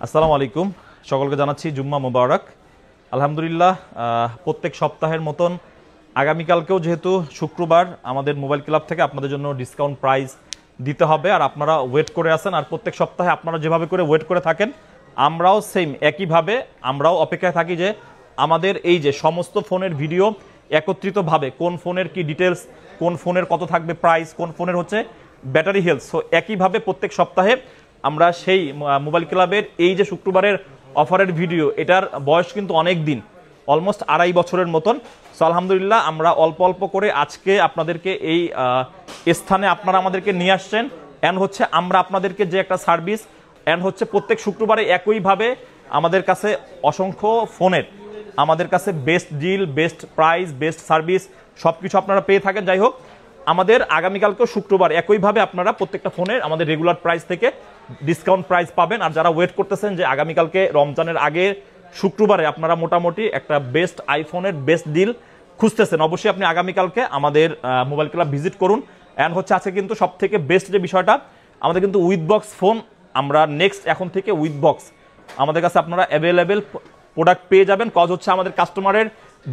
আসসালামু আলাইকুম, সকলকে জানাচ্ছি জুম্মা মোবারক। আলহামদুলিল্লাহ, প্রত্যেক সপ্তাহের মতন আগামীকালকেও যেহেতু শুক্রবার আমাদের মোবাইল ক্লাব থেকে আপনাদের জন্য ডিসকাউন্ট প্রাইস দিতে হবে, আর আপনারা ওয়েট করে আছেন। আর প্রত্যেক সপ্তাহে আপনারা যেভাবে করে ওয়েট করে থাকেন, আমরাও সেম একইভাবে আমরাও অপেক্ষায় থাকি যে আমাদের এই যে সমস্ত ফোনের ভিডিও একত্রিতভাবে কোন ফোনের কি ডিটেলস, কোন ফোনের কত থাকবে প্রাইস, কোন ফোনের হচ্ছে ব্যাটারি হেলথ, সো একইভাবে প্রত্যেক সপ্তাহে আমরা সেই মোবাইল ক্লাবের এই যে শুক্রবারের অফারের ভিডিও, এটার বয়স কিন্তু অনেক দিন, অলমোস্ট 2.5 বছরের মতন। সো আলহামদুলিল্লাহ আমরা অল্প অল্প করে আজকে আপনাদেরকে এই স্থানে আপনারা আমাদেরকে নিয়ে আসছেন, অ্যান্ড হচ্ছে আমরা আপনাদেরকে যে একটা সার্ভিস, অ্যান্ড হচ্ছে প্রত্যেক শুক্রবারে একইভাবে আমাদের কাছে অসংখ্য ফোনের আমাদের কাছে best deal, best price, best service সব কিছু আপনারা পেয়ে থাকেন। যাই হোক, আমাদের আগামীকালকেও শুক্রবার একইভাবে আপনারা প্রত্যেকটা ফোনের আমাদের রেগুলার প্রাইস থেকে ডিসকাউন্ট প্রাইস পাবেন। আর যারা ওয়েট করতেছেন যে আগামীকালকে রমজানের আগে শুক্রবারে আপনারা মোটামুটি একটা বেস্ট আইফোনের বেস্ট ডিল খুঁজতেছেন, অবশ্যই আপনি আগামীকালকে আমাদের মোবাইল ক্লাব ভিজিট করুন। অ্যান্ড হচ্ছে আছে কিন্তু সব থেকে বেস্ট যে বিষয়টা, আমাদের কিন্তু উইথ বক্স ফোন আমরা নেক্সট এখন থেকে উইথ বক্স আমাদের কাছে আপনারা অ্যাভেলেবেল প্রোডাক্ট পেয়ে যাবেন। কজ হচ্ছে আমাদের কাস্টমারের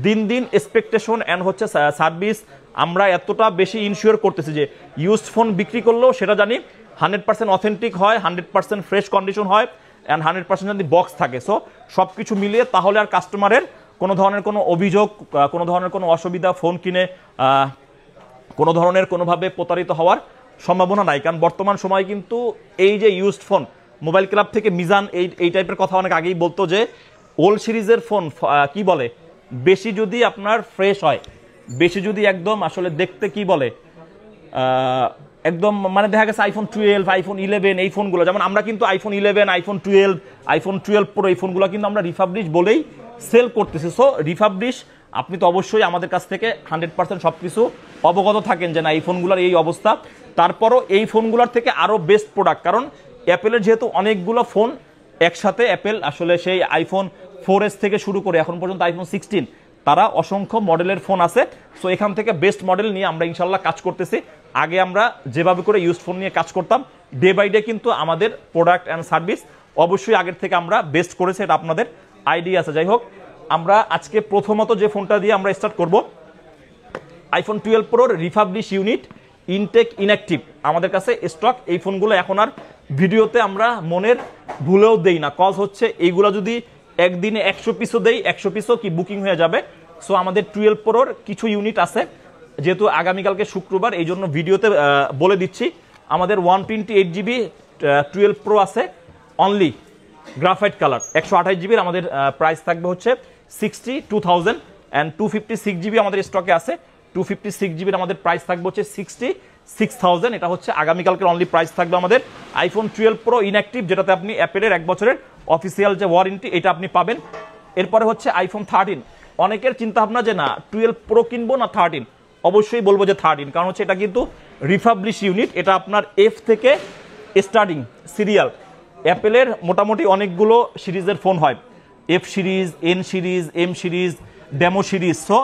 দিন দিন এক্সপেকটেশন অ্যান্ড হচ্ছে সার্ভিস আমরা এতটা বেশি ইনশিওর করতেছি যে ইউজড ফোন বিক্রি করলেও সেটা জানি 100% অথেন্টিক হয়, 100% ফ্রেশ কন্ডিশন হয়, অ্যান্ড 100% যদি বক্স থাকে। সো সব কিছু মিলিয়ে তাহলে আর কাস্টমারের কোনো ধরনের কোনো অভিযোগ, কোনো ধরনের কোনো অসুবিধা, ফোন কিনে কোনো ধরনের কোনোভাবে প্রতারিত হওয়ার সম্ভাবনা নাই। কারণ বর্তমান সময় কিন্তু এই যে ইউজড ফোন, মোবাইল ক্লাব থেকে মিজান এই টাইপের কথা অনেক আগেই বলতো যে ওল্ড সিরিজের ফোন কি বলে, বেশি যদি আপনার ফ্রেশ হয়, বেশি যদি একদম আসলে দেখতে কি বলে একদম মানে দেখা গেছে আইফোন 12, আইফোন 11 এই ফোনগুলো, যেমন আমরা কিন্তু আইফোন 11, আইফোন 12, আইফোন 12 প্রো এই ফোনগুলো কিন্তু আমরা রিফাবলিশ বলেই সেল করতেছি। সো রিফাবলিশ আপনি তো অবশ্যই আমাদের কাছ থেকে 100% সব কিছু অবগত থাকেন যে না এই ফোনগুলোর এই অবস্থা। তারপরও এই ফোনগুলোর থেকে আরও বেস্ট প্রোডাক্ট, কারণ অ্যাপেলের যেহেতু অনেকগুলো ফোন একসাথে, অ্যাপেল আসলে সেই আইফোন 4S থেকে শুরু করে এখন পর্যন্ত আইফোন 16 তারা অসংখ্য মডেলের ফোন আছে। সো এখান থেকে বেস্ট মডেল নিয়ে আমরা ইনশাল্লাহ কাজ করতেছি। আগে আমরা যেভাবে করে ইউজ ফোন নিয়ে কাজ করতাম, ডে বাই ডে কিন্তু আমাদের প্রোডাক্ট অ্যান্ড সার্ভিস অবশ্যই আগের থেকে আমরা বেস্ট করেছি, এটা আপনাদের আইডিয়া আছে। যাই হোক, আমরা আজকে প্রথমত যে ফোনটা দিয়ে আমরা স্টার্ট করব, আইফোন 12 প্রোর রিফাবলিশ ইউনিট ইনটেক ইনঅ্যাক্টিভ আমাদের কাছে স্টক। এই ফোনগুলো এখন আর ভিডিওতে আমরা মনের ভুলেও দেই না, কজ হচ্ছে এইগুলো যদি একদিনে 100 পিসও দেই, 100 পিসও কি বুকিং হয়ে যাবে। সো আমাদের 12 প্রোর কিছু ইউনিট আছে, যেহেতু আগামীকালকে শুক্রবার এই জন্য ভিডিওতে বলে দিচ্ছি। আমাদের 128 GB 12 প্রো আছে অনলি গ্রাফাইট কালার, 128 জিবির আমাদের প্রাইস থাকবে হচ্ছে 62,000, অ্যান্ড 256 GB আমাদের স্টকে আছে, 256 জিবির আমাদের প্রাইস থাকবে হচ্ছে 66,000। এটা হচ্ছে আগামীকালকের অনলি প্রাইস থাকবে আমাদের আইফোন 12 প্রো ইনঅ্যাক্টিভ, যেটাতে আপনি অ্যাপেলের 1 বছরের অফিসিয়াল যে ওয়ারেন্টি এটা আপনি পাবেন। এরপরে হচ্ছে আইফোন 13, অনেকের চিন্তা ভাবনা যে না 12 প্রো কিনবো না 13, অবশ্যই বলবো যে 13, কারণ হচ্ছে এটা কিন্তু রিফাবলিশ ইউনিট, এটা আপনার এফ থেকে স্টার্টিং সিরিয়াল। অ্যাপেলের মোটামুটি অনেকগুলো সিরিজের ফোন হয়, F series, N series, M series, demo series. So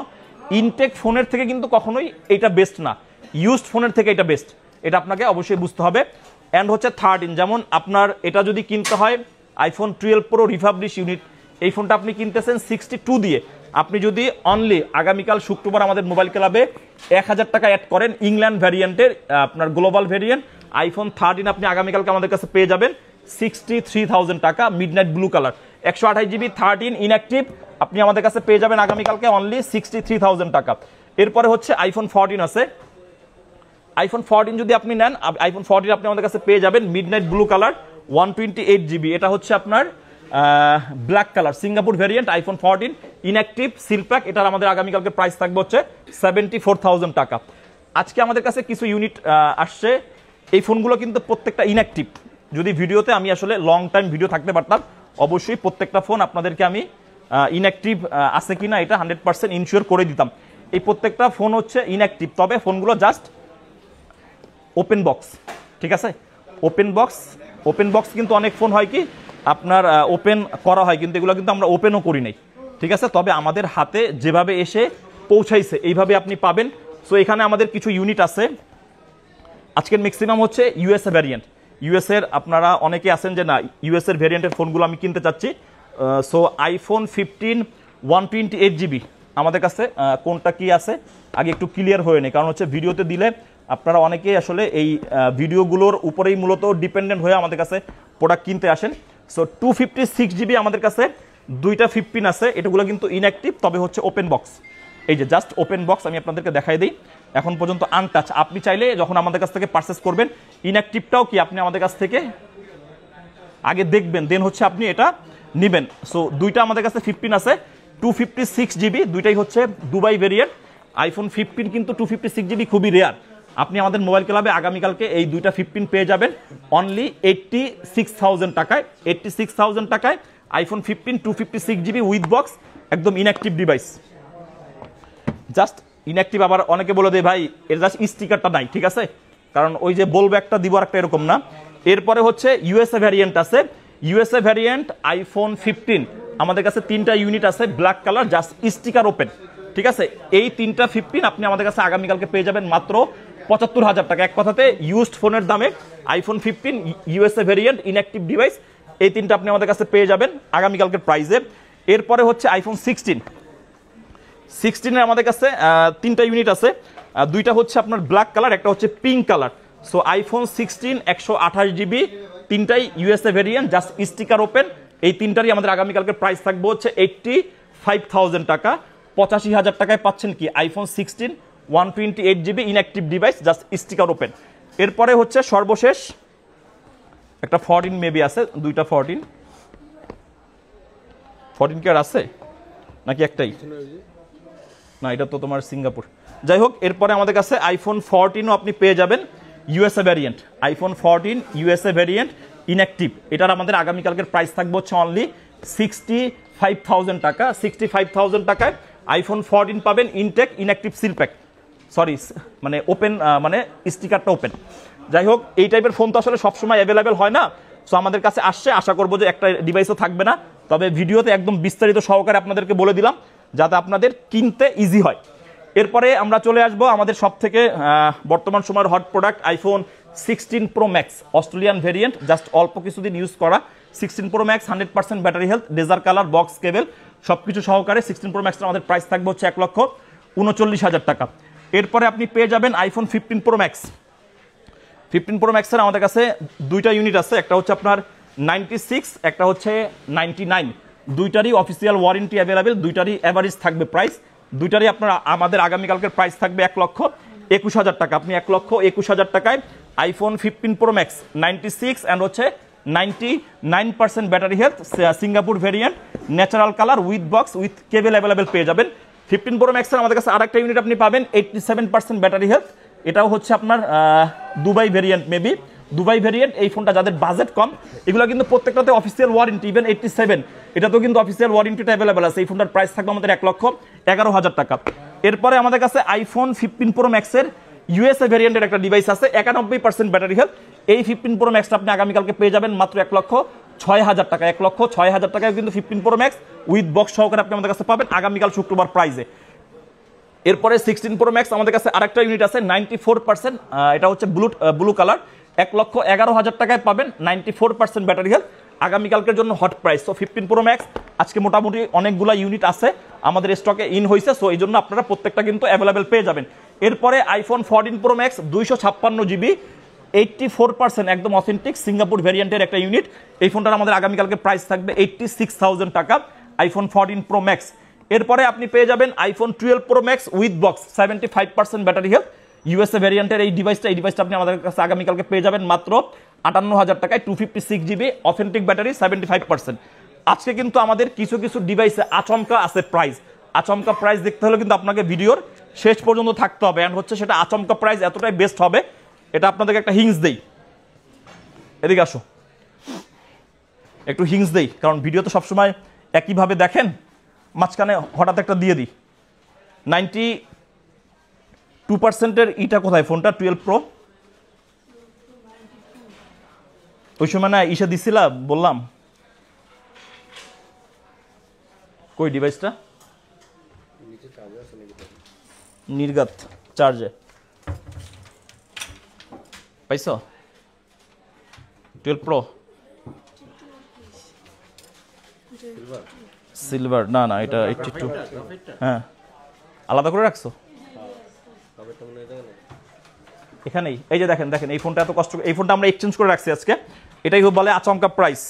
intact ফোনের থেকে কিন্তু কখনোই এটা বেস্ট না, ইউজড ফোনের থেকে এটা বেস্ট, এটা আপনাকে অবশ্যই বুঝতে হবে। অ্যান্ড হচ্ছে 13, যেমন আপনার এটা যদি কিনতে হয় আইফোন 12 প্রো রিফাবলিশ ইউনিট, এই ফোনটা আপনি কিনতেছেন 62 দিয়ে, আপনি যদি অনলি আগামীকাল শুক্রবার আমাদের মোবাইল ক্লাবে 1000 টাকা অ্যাড করেন ইংল্যান্ড ভ্যারিয়েন্টের আপনার গ্লোবাল ভ্যারিয়েন্ট আইফোন 13 আপনি আগামীকালকে আমাদের কাছে পেয়ে যাবেন 63,000 টাকা, midnight blue colour, 128 GB 13 inactive আপনি আমাদের কাছে পেয়ে যাবেন আগামীকালকে অনলি 63,000 টাকা। এরপরে হচ্ছে আইফোন 14 আছে, আইফোন 14 যদি আপনি নেন, আইফোন 14 আপনি আমাদের কাছে পেয়ে যাবেন মিডনাইট ব্লু কালার 128 জিবি, এটা হচ্ছে আপনার black colour Singapore variant iPhone 14 inactive seal pack, এটার আমাদের আগামীকালকে প্রাইস থাকবে হচ্ছে 74,000 টাকা। আজকে আমাদের কাছে কিছু ইউনিট আসছে, এই ফোনগুলো কিন্তু প্রত্যেকটা ইনঅ্যাক্টিভ। যদি ভিডিওতে আমি আসলে লং টাইম ভিডিও থাকতে পারতাম, অবশ্যই প্রত্যেকটা ফোন আপনাদেরকে আমি ইনঅ্যাক্টিভ আছে কিনা এটা 100% ইনশিওর করে দিতাম। এই প্রত্যেকটা ফোন হচ্ছে ইনঅ্যাক্টিভ, তবে ফোনগুলো জাস্ট ওপেন বক্স, ঠিক আছে, ওপেন বক্স কিন্তু অনেক ফোন হয় কি আপনার ওপেন করা হয়, কিন্তু এগুলো কিন্তু আমরা ওপেনও করি নাই, ঠিক আছে। তবে আমাদের হাতে যেভাবে এসে পৌঁছাইছে এইভাবে আপনি পাবেন। সো এখানে আমাদের কিছু ইউনিট আছে, আজকের ম্যাক্সিমাম হচ্ছে ইউএসএ ভ্যারিয়েন্ট, ইউএস এর আপনারা অনেকে আছেন যে না ইউএস এর ভেরিয়েন্টের ফোনগুলো আমি কিনতে চাচ্ছি, সো আইফোন 15 128GB আমাদের কাছে কোনটা কি আছে আগে একটু ক্লিয়ার হয়ে নেই, কারণ হচ্ছে ভিডিওতে দিলে আপনারা অনেকেই আসলে এই ভিডিওগুলোর উপরেই মূলত ডিপেন্ডেন্ট হয়ে আমাদের কাছে প্রোডাক্ট কিনতে আসেন। সো 256GB আমাদের কাছে দুইটা 15 আছে, এটাগুলো কিন্তু ইনঅ্যাক্টিভ, তবে হচ্ছে ওপেন বক্স। এই যে জাস্ট ওপেন বক্স আমি আপনাদেরকে দেখাই দিই, এখন পর্যন্ত আনটাচ। আপনি চাইলে যখন আমাদের কাছ থেকে পারচেস করবেন ইনঅ্যাক্টিভটাও কি আপনি আমাদের কাছ থেকে আগে দেখবেন, দেন হচ্ছে আপনি এটা নেবেন। সো দুইটা আমাদের কাছে 15 আছে 256GB, দুইটাই হচ্ছে দুবাই ভেরিয়েন্ট। আইফোন 15 কিন্তু 256GB খুবই রেয়ার। আপনি আমাদের মোবাইল ক্লাবে আগামীকালকে এই দুইটা 15 পেয়ে যাবেন অনলি 86,000 টাকায়। 86,000 টাকায় আইফোন 15 256GB উইথ বক্স, একদম ইনঅ্যাক্টিভ ডিভাইস। জাস্ট ইনঅ্যাক্টিভ, আবার অনেকে বলে দেয় ভাই এর জাস্ট স্টিকারটা নাই, ঠিক আছে, কারণ ওই যে বলবো একটা দিব একটা এরকম না। এরপরে হচ্ছে ইউএসএ ভ্যারিয়েন্ট আছে, ইউএসএ ভ্যারিয়েন্ট আইফোন 15 আমাদের কাছে 3টা ইউনিট আছে, black colour, just sticker open, ঠিক আছে। এই 3টা 15 আপনি আমাদের কাছে আগামীকালকে পেয়ে যাবেন মাত্র 75,000 টাকা। এক কথাতে ইউজড ফোনের দামে iPhone 15 USA variant inactive device, এই 3টা আপনি আমাদের কাছে পেয়ে যাবেন আগামীকালকের প্রাইসে। এরপরে হচ্ছে আইফোন 16 আমাদের কাছে 3টা ইউনিট আছে, দুইটা হচ্ছে আপনার ব্ল্যাক কালার, একটা হচ্ছে pink colour. So iPhone 16 128GB, 3টাই USA variant, just sticker open. এই 3টারই আমাদের আগামীকালকে প্রাইস থাকবে হচ্ছে 85,000 টাকা। 85,000 টাকায় পাচ্ছেন কি iPhone 16 128GB inactive device, just sticker open. এরপরে হচ্ছে সর্বশেষ একটা 14 মেবি আছে, দুইটা 14 কি আর আছে নাকি একটাই? না, এটা তো তোমার সিঙ্গাপুর। যাই হোক, এরপরে আমাদের কাছে আইফোন 14ও আপনি পেয়ে যাবেন USA variant. IPhone 14 USA variant inactive, এটার আমাদের আগামীকালকের প্রাইস থাকবে হচ্ছে অনলি 65,000 টাকা। 65,000 টাকায় আইফোন 14 পাবেন intact inactive seal pack, sorry মানে ওপেন, মানে স্টিকারটা ওপেন। যাই হোক, এই টাইপের ফোন তো আসলে সবসময় অ্যাভেলেবেল হয় না, সো আমাদের কাছে আসছে, আশা করবো যে একটা ডিভাইসও থাকবে না, তবে ভিডিওতে একদম বিস্তারিত সহকারে আপনাদেরকে বলে দিলাম যাতে আপনাদের কিনতে ইজি হয়। এরপরে আমরা চলে আসবো আমাদের সব থেকে বর্তমান সময়ের hot product iPhone 16 pro max Australian variant, just অল্প কিছুদিন ইউজ করা 16 pro max, 100% battery health, desert colour, box cable সবকিছু সহকারে 16 প্রো ম্যাক্সের আমাদের প্রাইস থাকবে হচ্ছে 1,39,000 টাকা। এরপরে আপনি পেয়ে যাবেন আইফোন 15 প্রো ম্যাক্স। 15 প্রো ম্যাক্সের আমাদের কাছে দুইটা ইউনিট আছে, একটা হচ্ছে আপনার 96, একটা হচ্ছে 99, দুইটারই অফিসিয়াল ওয়ারেন্টি অ্যাভেলেবেল, দুইটারই অ্যাভারেজ থাকবে প্রাইস, দুইটারই আপনার আমাদের আগামীকালকের প্রাইস থাকবে 1,21,000 টাকা। আপনি 1,21,000 টাকায় আইফোন 15 প্রো ম্যাক্স 96 অ্যান্ড হচ্ছে 99% battery health, Singapore variant, natural colour with box with cable available পেয়ে যাবেন। 15 প্রো ম্যাক্সের আমাদের কাছে আরেকটা ইউনিট আপনি পাবেন 87% ব্যাটারি হেলথ, এটাও হচ্ছে আপনার Dubai variant maybe, Dubai variant. এই ফোনটা যাদের বাজেট কম, এগুলো কিন্তু প্রত্যেকটাতে অফিসিয়াল ওয়ারেন্টি, ইভেন 87 এটাতেও কিন্তু অফিসিয়াল ওয়ারেন্টিটা অ্যাভেলেবেল আছে। এই ফোনটার প্রাইস থাকবে আমাদের 1,11,000 টাকা। এরপরে আমাদের কাছে আইফোন 15 প্রো ম্যাক্সের ইউএসএ ভেরিয়েন্টের একটা ডিভাইস আছে 91% ব্যাটারি হেলথ, এই 15 প্রো ম্যাক্সটা আপনি আগামীকালকে পেয়ে যাবেন মাত্র 1,06,000 টাকা। 1,06,000 টাকায় কিন্তু 15 প্রো ম্যাক্স উইথ বক্স সহকারে আপনি আমাদের কাছে পাবেন আগামীকাল শুক্রবার প্রাইজে। এরপরে 16 প্রো ম্যাক্স আমাদের কাছে আরেকটা ইউনিট আছে 94%, এটা হচ্ছে ব্লু কালার, 1,11,000 টাকায় পাবেন 94% ব্যাটারি হেলথ, আগামীকালকের জন্য hot price. So 15 pro max আজকে মোটামুটি অনেকগুলা ইউনিট আছে আমাদের স্টকে ইন হয়েছে, সো এই জন্য আপনারা প্রত্যেকটা কিন্তু অ্যাভেলেবেল পেয়ে যাবেন। এরপরে আইফোন 14 প্রো ম্যাক্স 256GB 84% একদম অথেন্টিক সিঙ্গাপুর ভেরিয়েন্টের একটা ইউনিট, এই ফোনটার আমাদের আগামীকালকে প্রাইস থাকবে 86,000 টাকা আইফোন 14 প্রো ম্যাক্স। এরপরে আপনি পেয়ে যাবেন iPhone 12 pro max with box 75% battery health, USA ভেরিয়েন্টের এই ডিভাইসটা আপনি আমাদের কাছে আগামীকালকে পেয়ে যাবেন মাত্র 58,000 টাকায়, 256GB অথেন্টিক ব্যাটারি 75%। আজকে কিন্তু আমাদের কিছু কিছু ডিভাইসে আচমকা আছে প্রাইস, আচমকা প্রাইস দেখতে হলে কিন্তু আপনাকে ভিডিওর শেষ পর্যন্ত থাকতে হবে, এন্ড হচ্ছে সেটা আচমকা প্রাইস এতটাই বেস্ট হবে, এটা আপনাদেরকে একটা হিংস দেই, এদিকে আসো একটু হিংস দেই, কারণ ভিডিও তো সবসময় একইভাবে দেখেন, মাঝখানে হঠাৎ একটা দিয়ে দিই। 92%-এর ইটা কোথায় ফোনটা 12 প্রো? ওই সময় না ইসা দিছিলা বললাম, কই ডিভাইসটা? নির্গাত চার্জে পাইছো? 12 Pro সিলভার, না না এটা 82। হ্যাঁ আলাদা করে রাখছো এখানেই। এই যে দেখেন দেখেন এই ফোনটা এত কষ্ট, এই ফোনটা আমরা এক্সচেঞ্জ করে রাখছি আজকে, এটাই বলে আচমকা প্রাইস।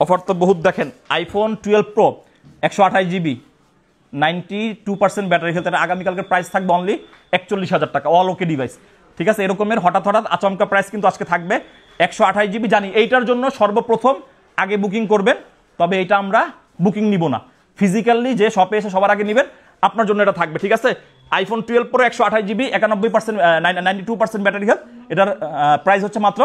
অফার তো বহুত দেখেন, iPhone 12 Pro 128 GB 92% battery health, এটা আগামীকালকে প্রাইস থাকবে অনলি 41,000 টাকা, অল ওকে ডিভাইস। ঠিক আছে, এরকমের হঠাৎ হঠাৎ আচমকা প্রাইস কিন্তু আজকে থাকবে। 128 GB জানি, এইটার জন্য সর্বপ্রথম আগে বুকিং করবেন, তবে এটা আমরা বুকিং নিব না, ফিজিক্যালি যে শপে এসে সবার আগে নেবেন আপনার জন্য এটা থাকবে। ঠিক আছে, iPhone 12 Pro 128 GB 91% 92% battery health, এটার প্রাইস হচ্ছে মাত্র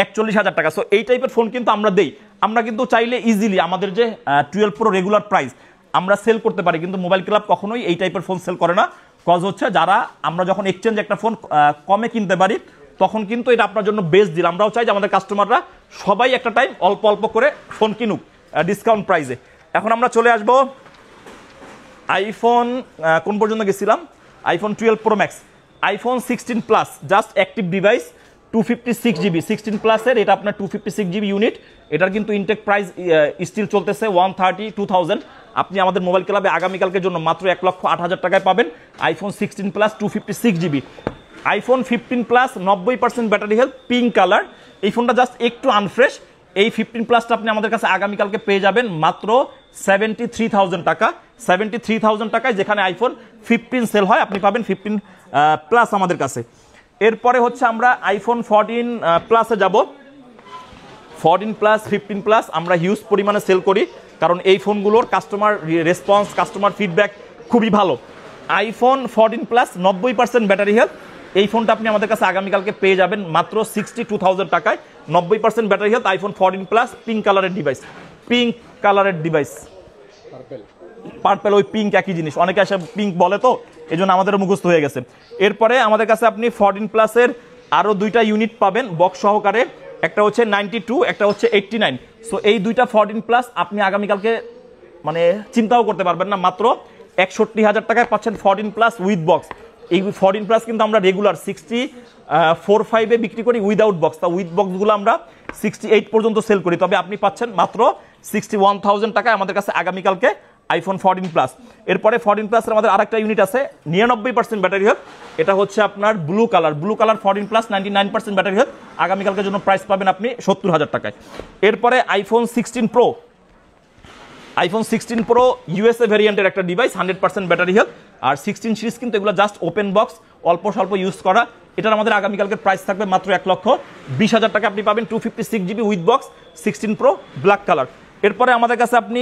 41,000 টাকা। সো এই টাইপের ফোন কিন্তু আমরা দেই, আমরা কিন্তু চাইলে ইজিলি আমাদের যে 12 Pro রেগুলার প্রাইস আমরা সেল করতে পারি, কিন্তু মোবাইল ক্লাব কখনোই এই টাইপের ফোন সেল করে না। কজ হচ্ছে যারা আমরা যখন এক্সচেঞ্জ একটা ফোন কমে কিনতে পারি তখন কিন্তু এটা আপনার জন্য বেস্ট ডিল। আমরাও চাই যে আমাদের কাস্টমাররা সবাই একটা টাইম অল্প অল্প করে ফোন কিনুক ডিসকাউন্ট প্রাইসে। এখন আমরা চলে আসব আইফোন কোন পর্যন্ত গেছিলাম, iPhone 12 Pro Max, iPhone 16 plus just active device 256 GB 16 প্লাসের, এটা আপনার 256 GB ইউনিট, এটার কিন্তু ইনটেক প্রাইস স্টিল চলতেছে 132,000। আপনি আমাদের মোবাইল ক্লাবে আগামীকালকের জন্য মাত্র 1,08,000 টাকায় পাবেন iPhone 16 plus 256 GB। IPhone 15 plus 90% battery health, pink colour, এই ফোনটা জাস্ট একটু আনফ্রেশ। এই 15 প্লাসটা আপনি আমাদের কাছে আগামীকালকে পেয়ে যাবেন মাত্র 73,000 টাকা। 73,000 টাকায় যেখানে আইফোন 15 সেল হয় আপনি পাবেন 15 প্লাস আমাদের কাছে। এরপরে হচ্ছে আমরা আইফোন 14 প্লাসে যাব। 14 প্লাস 15 প্লাস আমরা হিউজ পরিমাণে সেল করি, কারণ এই ফোনগুলোর কাস্টমার রেসপন্স, কাস্টমার ফিডব্যাক খুবই ভালো। আইফোন 14 প্লাস 90% ব্যাটারি হেলথ, এই ফোনটা আপনি আমাদের কাছে আগামীকালকে পেয়ে যাবেন মাত্র 62,000 টাকায়। 90% battery health, iPhone 14 plus, pink কালারের ডিভাইস, পিঙ্ক কালারের ডিভাইস, পার্পল ওই পিঙ্ক একই জিনিস, অনেকে এসে পিঙ্ক বলে তো এই জন্য আমাদের মুখস্থ হয়ে গেছে। এরপরে আমাদের কাছে আপনি 14 প্লাসের আরও দুইটা ইউনিট পাবেন বক্স সহকারে, একটা হচ্ছে 92, একটা হচ্ছে 89। সো এই দুইটা 14 প্লাস আপনি আগামীকালকে মানে চিন্তাও করতে পারবেন না, মাত্র 61,000 টাকায় পাচ্ছেন 14 প্লাস উইথ বক্স। এই 14 প্লাস কিন্তু আমরা রেগুলার 64.5 বিক্রি করি উইদাউট বক্স, তা উইথ বক্সগুলো আমরা 68 পর্যন্ত সেল করি, তবে আপনি পাচ্ছেন মাত্র 61,000 টাকায় আমাদের কাছে আগামীকালকে আইফোন 14 প্লাস। এরপরে 14 প্লাসের আমাদের আরেকটা ইউনিট আছে 99% ব্যাটারি হেলথ, এটা হচ্ছে আপনার blue colour, blue colour 14 plus 99% battery health, আগামীকালকের জন্য প্রাইস পাবেন আপনি 70,000 টাকায়। এরপরে iPhone 16 pro, iPhone 16 pro USA ভ্যারিয়েন্টের একটা ডিভাইস, 100% ব্যাটারি হেলথ, আর 16 সিরিজ কিন্তু এগুলো জাস্ট ওপেন বক্স, অল্প স্বল্প ইউজ করা। এটার আমাদের আগামীকালকের প্রাইস থাকবে মাত্র 1,20,000 টাকা, আপনি পাবেন 256 GB with box 16 pro black colour. এরপরে আমাদের কাছে আপনি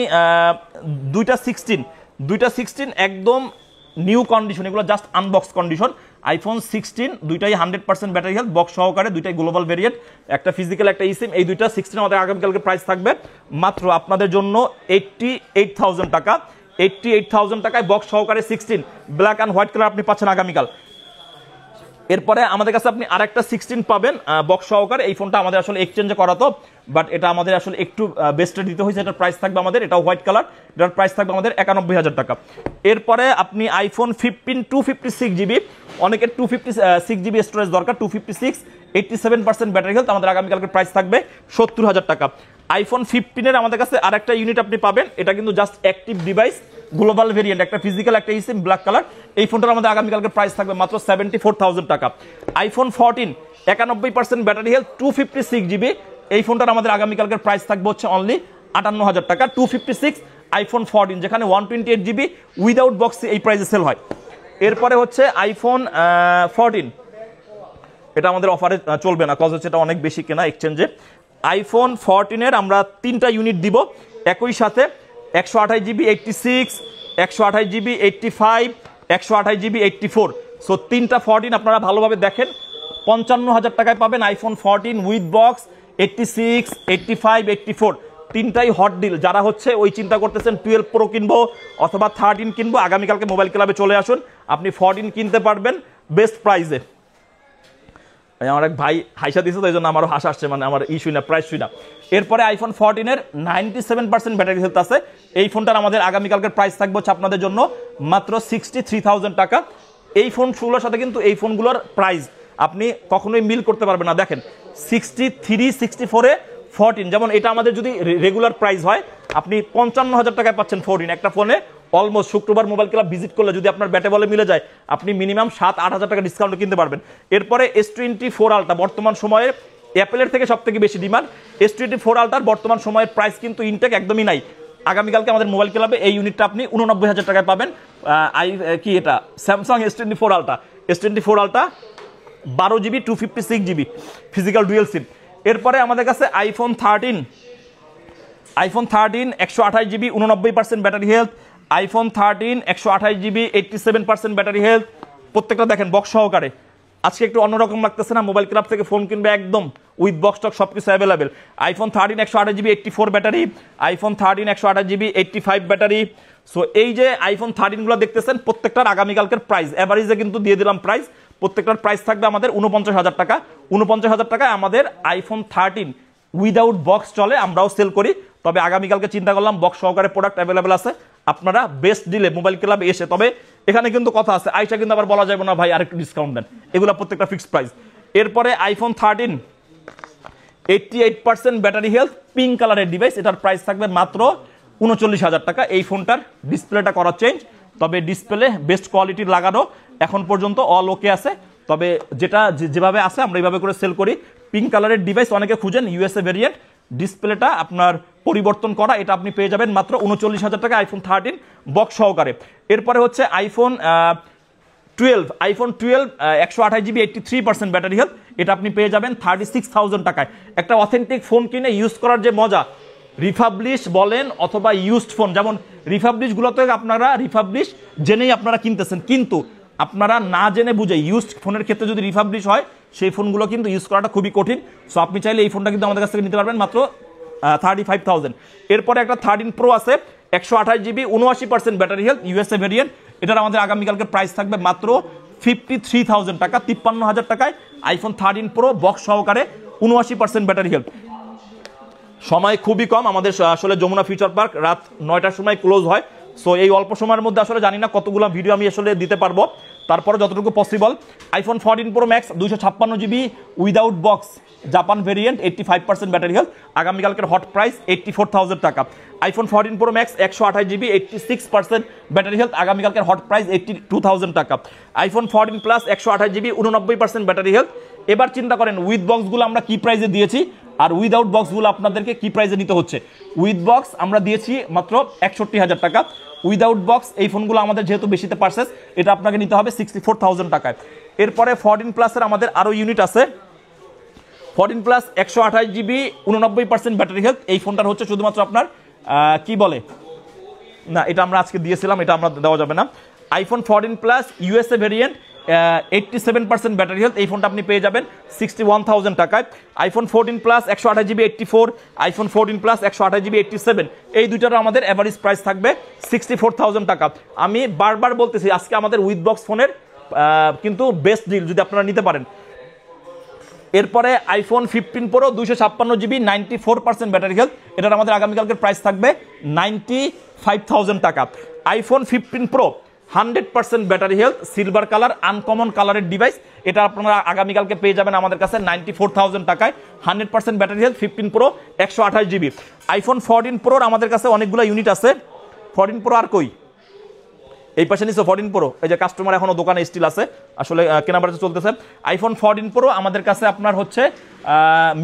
দুইটা 16 একদম নিউ কন্ডিশন, এগুলো জাস্ট আনবক্স কন্ডিশন, আইফোন 16 দুইটাই 100% ব্যাটারি হেলথ, বক্স সহকারে, দুইটাই গ্লোবাল ভেরিয়েন্ট, একটা ফিজিক্যাল একটা ইসিম। এই দুইটা 16 আমাদের আগামীকালকে প্রাইস থাকবে মাত্র আপনাদের জন্য 88,000 টাকা। 88,000 টাকায় বক্স সহকারে 16 ব্ল্যাক অ্যান্ড হোয়াইট কালার আপনি পাচ্ছেন আগামীকাল। এরপরে আমাদের কাছে আপনি আরেকটা 16 পাবেন বক্স সহকারে, এই ফোনটা আমাদের আসলে এক্সচেঞ্জে করা তো, বাট এটা আমাদের আসলে একটু বেস্টে দিতে হয়েছে, এটার প্রাইস থাকবে আমাদের, এটাও হোয়াইট কালার, এটার প্রাইস থাকবে আমাদের 91,000 টাকা। এরপরে আপনি আইফোন 15 256 GB, অনেকের 256 GB স্টোরেজ দরকার, 256 87% ব্যাটারি হেলথ, আমাদের আগামীকালকে প্রাইস থাকবে 70,000 টাকা। আইফোন 15 আমাদের কাছে আরেকটা ইউনিট আপনি পাবেন, এটা কিন্তু just active device, global variant, একটা ফিজিক্যাল একটা ইসিম ব্ল্যাক কালার, এই ফোনটার আমাদের আগামীকালকে প্রাইস থাকবে মাত্র 74,000 টাকা। আইফোন 14 91% ব্যাটারি হেলথ, 256 GB, এই ফোনটার আমাদের আগামীকালকের প্রাইস থাকবে হচ্ছে অনলি 58,000 টাকা। 256 আইফোন 14, যেখানে 128 GB উইদাউট বক্স এই প্রাইসে সেল হয়। এরপরে হচ্ছে আইফোন 14, এটা আমাদের অফারে চলবে না, কজ হচ্ছে এটা অনেক বেশি কেনা এক্সচেঞ্জে। আইফোন 14-এর আমরা 3টা ইউনিট দিব একই সাথে, 128 GB 86, 128 GB 85, 128 GB 84। সো 3টা 14 আপনারা ভালোভাবে দেখেন, 55,000 টাকায় পাবেন আইফোন 14 উইথ বক্স 86, 85, 84, তিনটাই হট ডিল। যারা হচ্ছে ওই চিন্তা করতেছেন 12 প্রো কিনবো অথবা 13 কিনবো, আগামীকালকে মোবাইল ক্লাবে চলে আসুন, আপনি 14 কিনতে পারবেন বেস্ট প্রাইসে। আমার এক ভাই হাইসা দিচ্ছে তো এই জন্য আমারও হাসা আসছে, মানে আমার ইস্যুই না, প্রাইস শুই না। এরপরে আইফোন 14-এর 97% ব্যাটারি হেলথ আছে, এই ফোনটার আমাদের আগামীকালকের প্রাইস থাকবে হচ্ছে আপনাদের জন্য মাত্র 63,000 টাকা। এই ফোনগুলোর সাথে কিন্তু এই ফোনগুলোর প্রাইস আপনি কখনোই মিল করতে পারবেন না। দেখেন 63, 64-এ 14, যেমন এটা আমাদের যদি রেগুলার প্রাইস হয় আপনি 55,000 টাকায় পাচ্ছেন 14 একটা ফোনে। অলমোস্ট শুক্রবার মোবাইল ক্লাব ভিজিট করলে যদি আপনার ব্যাটে বলে মিলে যায় আপনি মিনিমাম 7-8 হাজার টাকা ডিসকাউন্টে কিনতে পারবেন। এরপরে S24 আলট্রা বর্তমান সময়ে অ্যাপেলের থেকে সব থেকে বেশি ডিমান্ড। S24 আলট্রার বর্তমান সময়ের প্রাইস কিন্তু ইনটেক একদমই নাই। আগামীকালকে আমাদের মোবাইল ক্লাবে এই ইউনিটটা আপনি 89,000 টাকায় পাবেন। কি এটা Samsung S24 ultra, S24 ultra 12GB 256GB physical dual sim. এরপরে আমাদের কাছে iPhone 13 128GB 89% battery health, iPhone 13 128GB 87% battery health, প্রত্যেকটা দেখেন বক্স সহকারে। আজকে একটু অন্যরকম লাগতেছে না? মোবাইল ক্লাব থেকে ফোন কিনবে একদম উইথ বক্স টক সবকিছু available. IPhone 13 128GB 84 battery, iPhone 13 128GB 85 battery. So এই যে আইফোন 13 গুলো দেখতেছেন প্রত্যেকটার আগামীকালকের প্রাইস এভারেজে কিন্তু দিয়ে দিলাম প্রাইস। প্রত্যেকটার প্রাইস থাকবে আমাদের 49,000 টাকা। 49,000 টাকায় আমাদের আইফোন 13 উইদাউট বক্স চলে, আমরাও সেল করি। তবে আগামীকালকে চিন্তা করলাম বক্স সহকারে প্রোডাক্ট অ্যাভেলেবেল আছে, আপনারা বেস্ট ডিলে মোবাইল ক্লাবে এসে, তবে এখানে কিন্তু কথা আছে আইসা কিন্তু আবার বলা যাবে না ভাই আরেকটু ডিসকাউন্ট দেন, এগুলো প্রত্যেকটা ফিক্সড প্রাইস। এরপরে আইফোন 13 88% ব্যাটারি হেলথ পিঙ্ক কালারের ডিভাইস, এটার প্রাইস থাকবে মাত্র 39,000 টাকা। এই ফোনটার ডিসপ্লেটা করা চেঞ্জ, তবে ডিসপ্লে বেস্ট কোয়ালিটির লাগানো, এখন পর্যন্ত অল ওকে আছে। তবে যেটা যেভাবে আছে আমরা এইভাবে করে সেল করি। পিঙ্ক কালারের ডিভাইস অনেকে খুঁজেন, ইউএসএ ভেরিয়েন্ট, ডিসপ্লেটা আপনার পরিবর্তন করা, এটা আপনি পেয়ে যাবেন মাত্র 39,000 টাকা আইফোন 13 বক্স সহকারে। এরপরে হচ্ছে আইফোন 12 128GB 83% ব্যাটারি হেলথ, এটা আপনি পেয়ে যাবেন 36,000 টাকায়। একটা অথেন্টিক ফোন কিনে ইউজ করার যে মজা, রিফাবলিশ বলেন অথবা ইউজড ফোন, যেমন রিফাবলিশগুলোতে আপনারা রিফাবলিশ জেনেই আপনারা কিনতেছেন, কিন্তু আপনারা না জেনে বুঝে ইউজড ফোনের ক্ষেত্রে যদি রিফাবলিশ হয় সেই ফোনগুলো কিন্তু ইউজ করাটা খুবই কঠিন। সো আপনি চাইলে এই ফোনটা কিন্তু আমাদের কাছ থেকে নিতে পারবেন মাত্র 35,000। এরপরে একটা 13 প্রো আছে 128GB 79% battery health USA variant, এটার আমাদের আগামীকালকে প্রাইস থাকবে মাত্র 53,000 টাকা। 53,000 টাকায় আইফোন 13 প্রো বক্স সহকারে 79% ব্যাটারি হেলথ। সময় খুবই কম আমাদের, আসলে যমুনা ফিউচার পার্ক রাত 9টার সময় ক্লোজ হয়। সো এই অল্প সময়ের মধ্যে আসলে জানি না কতগুলো ভিডিও আমি আসলে দিতে পারবো, তারপরে যতটুকু possible. IPhone 14 pro max 256GB without box Japan variant 85% battery health, আগামীকালকের হট প্রাইস 84,000 টাকা। IPhone 14 pro max 128GB 86% battery health, আগামীকালকের হট প্রাইস 82,000 টাকা। IPhone 14 plus 128GB 89% battery health. এবার চিন্তা করেন উইথ বক্সগুলো আমরা কি প্রাইসে দিয়েছি আর উইদাউট বক্সগুলো আপনাদেরকে কি প্রাইসে নিতে হচ্ছে। উইথ বক্স আমরা দিয়েছি মাত্র 61,000 টাকা, উইদাউট বক্স এই ফোনগুলো আমাদের যেহেতু বেশিতে পারচেজ, এটা আপনাকে নিতে হবে 64,000 টাকায়। এরপরে 14 প্লাসের আমাদের আরও ইউনিট আছে। 14 প্লাস 128GB 89% ব্যাটারি হেলথ, এই ফোনটার হচ্ছে শুধুমাত্র আপনার কি বলে না, এটা আমরা আজকে দিয়েছিলাম, এটা আমরা দেওয়া যাবে না। IPhone 14 plus USA variant 87% battery health, এই ফোনটা আপনি পেয়ে যাবেন 61,000 টাকায়। IPhone 14 plus 128GB 84, iPhone 14 plus 128GB 87, এই দুইটারও আমাদের অ্যাভারেজ প্রাইস থাকবে 64,000 টাকা। আমি বারবার বলতেছি আজকে আমাদের উইথ বক্স ফোনের কিন্তু বেস্ট ডিল যদি আপনারা নিতে পারেন। এরপরে iPhone 15 pro 256GB 94% battery health, এটার আমাদের আগামীকালকের প্রাইস থাকবে 95,000 টাকা। IPhone 15 pro 100% battery health silver colour uncommon কালারের ডিভাইস, এটা আপনারা আগামীকালকে পেয়ে যাবেন আমাদের কাছে 94,000 টাকায়। 100% battery health 15 pro 128GB। IPhone 14 প্রোর আমাদের কাছে অনেকগুলো ইউনিট আছে। 14 প্রো আর কই, এই পাশে নিচে 14 প্রো, এই যে কাস্টমার এখনো দোকানে স্টিল আছে, আসলে কেনাবেচা চলতেছে। আইফোন 14 প্রো আমাদের কাছে আপনার হচ্ছে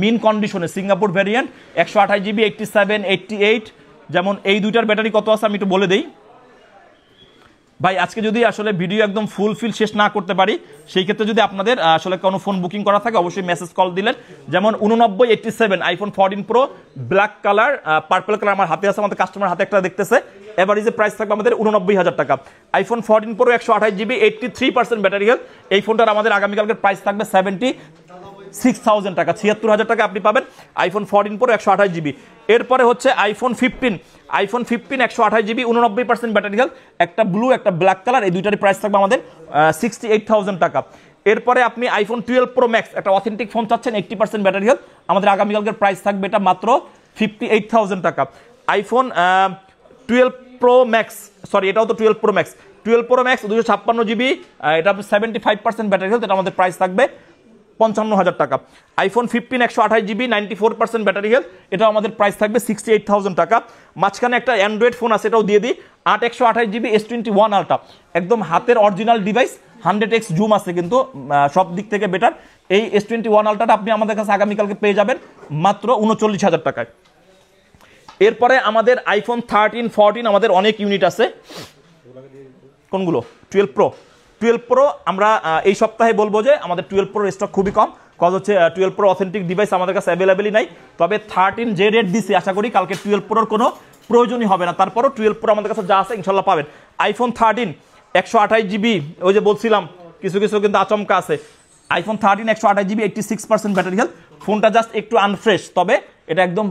মিন কন্ডিশনে সিঙ্গাপুর ভ্যারিয়েন্ট 128GB 87 88, যেমন এই দুইটার ব্যাটারি কত আছে আমি একটু বলে দেই ভাই। আজকে যদি আসলে ভিডিও একদম ফুলফিল শেষ না করতে পারি, সেই ক্ষেত্রে যদি আপনাদের আসলে কোনো ফোন বুকিং করা থাকে অবশ্যই মেসেজ কল দিলেন। যেমন 8987 iPhone 14 pro black colour purple colour আমার হাতে আছে, আমাদের কাস্টমার হাতে একটা দেখতেছে, এভারেজে প্রাইস থাকবে আমাদের 89,000 টাকা। IPhone 14 pro 128GB 83% battery health, এই ফোনটার আমাদের আগামীকালকের প্রাইস থাকবে 76,000 টাকা, 76,000 টাকা আপনি পাবেন আইফোন 14 প্রো 128GB। এরপরে হচ্ছে আইফোন 15 128GB 89% ব্যাটারি হেলথ, একটা ব্লু একটা ব্ল্যাক কালার, এই দুইটারই প্রাইস থাকবে আমাদের 68,000 টাকা। এরপরে আপনি আইফোন 12 প্রো ম্যাক্স একটা অথেন্টিক ফোন চাচ্ছেন 80% ব্যাটারি হেলথ, আমাদের আগামীকালকের প্রাইস থাকবে এটা মাত্র 58,000 টাকা। আইফোন 12 প্রো ম্যাক্স, সরি এটাও তো 12 প্রো ম্যাক্স 256GB, এটা 75% ব্যাটারি হেলথ, এটা আমাদের প্রাইস থাকবে 55,000 টাকা। আইফোন 15 128 জিবি 94% ব্যাটারি হেলথ, এটাও আমাদের প্রাইস থাকবে 68,000 টাকা। মাঝখানে একটা অ্যান্ড্রয়েড ফোন আছে, এটাও দিয়ে দিই, 8 128 জিবি S21 আলট্রা, একদম হাতের অরিজিনাল ডিভাইস, 100x জুম আছে, কিন্তু সব দিক থেকে বেটার। এই S21 আলট্রাটা আপনি আমাদের কাছে আগামীকালকে পেয়ে যাবেন মাত্র 39,000 টাকায়। এরপরে আমাদের আইফোন 13 14 আমাদের অনেক ইউনিট আছে। কোনগুলো? 12 প্রো। 12 প্রো আমরা এই সপ্তাহে বলবো যে আমাদের 12 প্রোর স্টক খুবই কম, কজ হচ্ছে 12 প্রো অথেন্টিক ডিভাইস আমাদের কাছে অ্যাভেলেবেলই নাই। তবে 13 যে রেট দিছি, আশা করি কালকে 12 প্রোর কোনো প্রয়োজনই হবে না। তারপরও 12 প্রো আমাদের কাছে যা আছে ইনশাল্লাহ পাবেন। আইফোন 13 128 জিবি, ওই যে বলছিলাম কিছু কিছু কিন্তু আচমকা আছে। আইফোন 13 128 জিবি 86% ব্যাটারি হেলথ, ফোনটা জাস্ট একটু আনফ্রেশ, তবে এটা একদম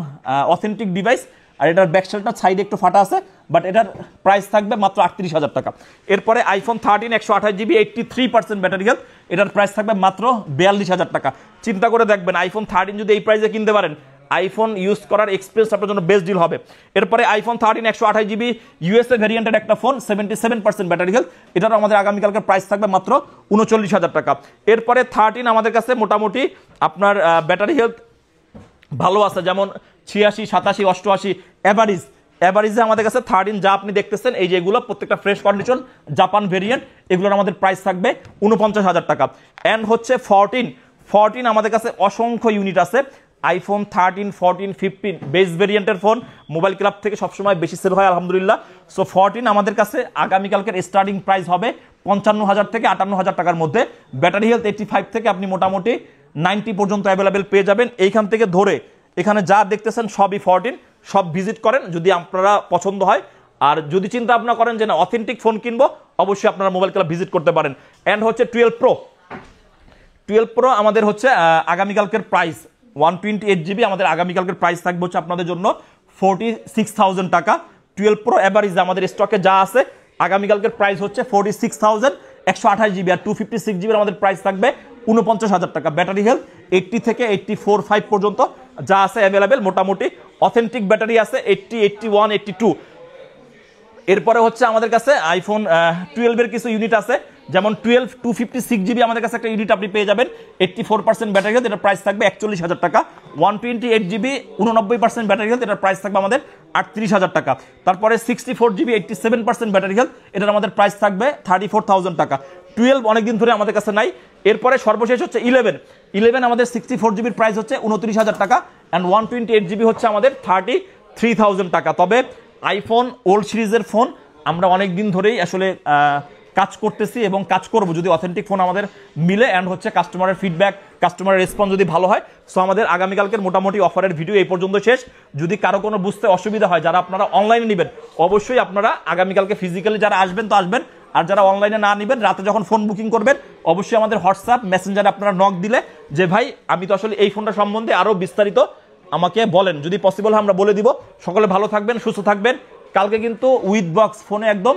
অথেন্টিক ডিভাইস। আর এটার ব্যাকসাইডটা সাইডে একটু ফাটা আছে, বাট এটার প্রাইস থাকবে মাত্র 38,000 টাকা। এরপরে আইফোন 13 128 জিবি 83% ব্যাটারি হেলথ, এটার প্রাইস থাকবে মাত্র 42,000 টাকা। চিন্তা করে দেখবেন, আইফোন 13 যদি এই প্রাইসে কিনতে পারেন, আইফোন ইউজ করার এক্সপিরিয়েন্স আপনার জন্য বেস্ট ডিল হবে। এরপরে আইফোন 13 128 জিবি ইউএসএ ভ্যারিয়েন্টের একটা ফোন, 77% ব্যাটারি হেলথ, এটারও আমাদের আগামীকালকে প্রাইস থাকবে মাত্র 39,000 টাকা। এরপরে 13 আমাদের কাছে মোটামুটি আপনার ব্যাটারি হেলথ ভালো আছে, যেমন 86 87 88 অ্যাভারেজে আমাদের কাছে 13 যা আপনি দেখতেছেন, এই যে এগুলো প্রত্যেকটা ফ্রেশ কন্ডিশন জাপান ভেরিয়েন্ট, এগুলোর আমাদের প্রাইস থাকবে 49,000 টাকা। অ্যান্ড হচ্ছে 14 আমাদের কাছে অসংখ্য ইউনিট আছে। আইফোন 13 14 15 বেস ভেরিয়েন্টের ফোন মোবাইল ক্লাব থেকে সবসময় বেশি সেল হয় আলহামদুলিল্লাহ। সো 14 আমাদের কাছে আগামীকালকের স্টার্টিং প্রাইস হবে 55,000 থেকে 58,000 টাকার মধ্যে। ব্যাটারি হেলথ 85 থেকে আপনি মোটামুটি 90 পর্যন্ত অ্যাভেলেবেল পেয়ে যাবেন। এইখান থেকে ধরে এখানে যা দেখতেছেন সবই 14, সব ভিজিট করেন যদি আপনারা পছন্দ হয়। আর যদি চিন্তা ভাবনা করেন যে না অথেন্টিক ফোন কিনবো, অবশ্যই আপনারা মোবাইল ক্লাব ভিজিট করতে পারেন। অ্যান্ড হচ্ছে 12 প্রো আমাদের হচ্ছে আগামীকালকের প্রাইস 128 জিবি, আমাদের আগামীকালকের প্রাইস থাকবে হচ্ছে আপনাদের জন্য 46,000 টাকা। 12 প্রো অ্যাভারেজ আমাদের স্টকে যা আছে, আগামীকালকের প্রাইস হচ্ছে 46,000 128 জিবি, আর 256 জিবির আমাদের প্রাইস থাকবে 49,000 টাকা। ব্যাটারি হেলথ 80 থেকে 84-5 পর্যন্ত যা আছে অ্যাভেলেবেল, মোটামুটি অথেন্টিক ব্যাটারি আছে 80 81 82। এরপরে হচ্ছে আমাদের কাছে আইফোন 12 এর কিছু ইউনিট আছে, যেমন 12 256 জিবি আমাদের কাছে একটা ইউনিট আপনি পেয়ে যাবেন 84% ব্যাটারি হেলথ, এটার প্রাইস থাকবে 41,000 টাকা। 128 জিবি 89% ব্যাটারি হেলথ, এটার প্রাইস থাকবে আমাদের 38,000 টাকা। তারপরে 64 জিবি 87% ব্যাটারি হেলথ, এটার আমাদের প্রাইস থাকবে 34,000 টাকা। 12 অনেকদিন ধরে আমাদের কাছে নাই। এরপরে সর্বশেষ হচ্ছে 11 আমাদের 64 জিবির প্রাইস হচ্ছে 29,000 টাকা, অ্যান্ড 128 জিবি হচ্ছে আমাদের 33,000 টাকা। তবে আইফোন ওল্ড সিরিজের ফোন আমরা অনেক দিন ধরেই আসলে কাজ করতেছি এবং কাজ করব যদি অথেন্টিক ফোন আমাদের মিলে, অ্যান্ড হচ্ছে কাস্টমারের ফিডব্যাক, কাস্টমারের রেসপন্স যদি ভালো হয়। সো আমাদের আগামীকালকের মোটামুটি অফারের ভিডিও এই পর্যন্ত শেষ। যদি কারো কোনো বুঝতে অসুবিধা হয়, যারা আপনারা অনলাইনে নেবেন, অবশ্যই আপনারা আগামীকালকে ফিজিক্যালি যারা আসবেন তো আসবেন, আর যারা অনলাইনে না নেবেন, রাতে যখন ফোন বুকিং করবেন অবশ্যই আমাদের হোয়াটসঅ্যাপ মেসেঞ্জারে আপনারা নক দিলে যে ভাই আমি তো আসলে এই ফোনটা সম্বন্ধে আরও বিস্তারিত আমাকে বলেন, যদি পসিবল হয় আমরা বলে দিব। সকলে ভালো থাকবেন, সুস্থ থাকবেন। কালকে কিন্তু উইথ বক্স ফোনে একদম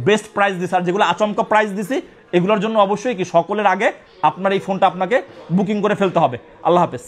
বেস্ট প্রাইস দিছি, আর যেগুলো আচমকা প্রাইস দিছি এগুলোর জন্য অবশ্যই কি সকলের আগে আপনার এই ফোনটা আপনাকে বুকিং করে ফেলতে হবে। আল্লাহ হাফেজ।